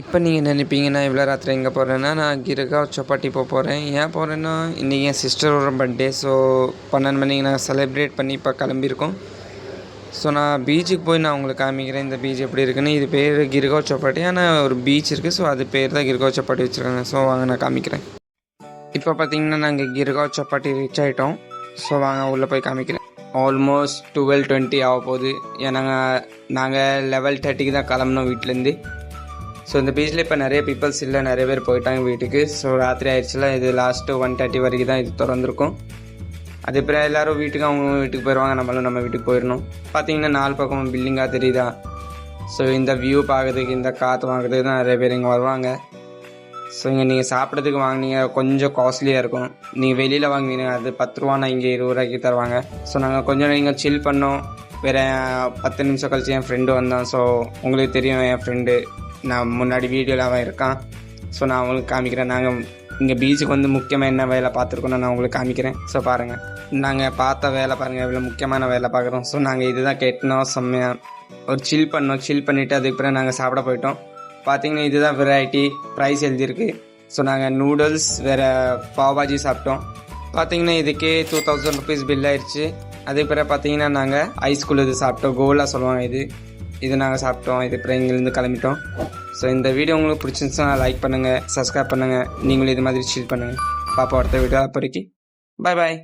இப்போ நீங்கள் நினைப்பீங்க நான் இவ்வளோ ராத்திரி எங்கே போகிறேன்னா, நான் கிர்காவ் சப்பாட்டி போகிறேன். ஏன் போகிறேன்னா, இன்றைக்கி என் சிஸ்டரோட பர்த்டே. ஸோ 12 மணிக்கு நாங்கள் செலிப்ரேட் பண்ணி இப்போ கிளம்பியிருக்கோம். ஸோ நான் பீச்சுக்கு போய் நான் உங்களுக்கு காமிக்கிறேன் இந்த பீச் எப்படி இருக்குன்னு. இது பேர் கிர்காவ் சப்பாட்டி. ஆனால் ஒரு பீச் இருக்குது. ஸோ அது பேர் தான் கிர்காவ் சப்பாட்டி வச்சுருக்காங்க. ஸோ வாங்க நான் காமிக்கிறேன். இப்போ பார்த்தீங்கன்னா நாங்கள் கிர்காவ் சப்பாட்டி ரீச் ஆகிட்டோம். ஸோ வாங்க உள்ளே போய் காமிக்கிறேன். ஆல்மோஸ்ட் 12:20 ஆக போகுது. ஏன்னா நாங்கள் 11:30க்கு தான் கிளம்புனோம் வீட்டிலேருந்து. ஸோ இந்த பீச்சில் இப்போ நிறைய பீப்புள்ஸ் இல்லை, நிறைய பேர் போயிட்டாங்க வீட்டுக்கு. ஸோ ராத்திரி ஆயிடுச்சுல, இது லாஸ்ட்டு 1:30 வரைக்கும் தான் இது திறந்துருக்கும். அதுக்கப்புறம் எல்லோரும் வீட்டுக்கு அவங்க வீட்டுக்கு போயிடுவாங்க, நம்மளும் நம்ம வீட்டுக்கு போயிடணும். பார்த்தீங்கன்னா 4 பக்கம் பில்டிங்காக தெரியுதா. ஸோ இந்த வியூ பார்க்குறதுக்கு, இந்த காற்று வாங்குறதுக்கு தான் நிறைய பேர் இங்கே வருவாங்க. ஸோ இங்கே நீங்கள் சாப்பிட்றதுக்கு வாங்கினீங்க கொஞ்சம் காஸ்ட்லியாக இருக்கும். நீங்கள் வெளியில் வாங்கினீங்க அது 10 ரூபானா இங்கே 20 ரூபாய்க்கு தருவாங்க. ஸோ நாங்கள் கொஞ்சம் நீங்கள் சில் பண்ணோம். வேறு 10 நிமிஷம் கழிச்சு என் ஃப்ரெண்டு வந்தான். ஸோ உங்களுக்கு தெரியும் என் ஃப்ரெண்டு, நான் முன்னாடி வீடியோவில் அவன் இருக்கான். ஸோ நான் உங்களுக்கு காமிக்கிறேன். நாங்கள் இங்கே பீச்சுக்கு வந்து முக்கியமாக என்ன வேலை பார்த்துருக்கோன்னு நான் உங்களுக்கு காமிக்கிறேன். ஸோ பாருங்கள், நாங்கள் பார்த்த வேலை பாருங்கள், இவ்வளோ முக்கியமான வேலை பார்க்குறோம். ஸோ நாங்கள் இதுதான் கேட்டோம், செம்மையாக ஒரு சில் பண்ணோம். சில் பண்ணிவிட்டு அதுக்கப்புறம் நாங்கள் சாப்பிட போயிட்டோம். பார்த்தீங்கன்னா இதுதான் வெரைட்டி, ப்ரைஸ் எழுதியிருக்கு. ஸோ நாங்கள் நூடுல்ஸ் வேறு பாவ்பாஜி சாப்பிட்டோம். பார்த்தீங்கன்னா இதுக்கே 2000 ருபீஸ் பில் ஆயிடுச்சு. அதுக்கப்புறம் பார்த்தீங்கன்னா நாங்கள் ஐஸ்கூல் இது சாப்பிட்டோம், கோலா சொல்லுவாங்க இது நாங்கள் சாப்பிட்டோம். இதுக்கப்புறம் இங்கேருந்து கிளம்பிட்டோம். ஸோ இந்த வீடியோ உங்களுக்கு பிடிச்சிருந்துச்சுன்னா லைக் பண்ணுங்கள், சப்ஸ்கிரைப் பண்ணுங்கள். நீங்களும் இது மாதிரி ஷேர் பண்ணுங்கள். பாப்பா அடுத்த வீடியோ அப்போதைக்கு பாய்.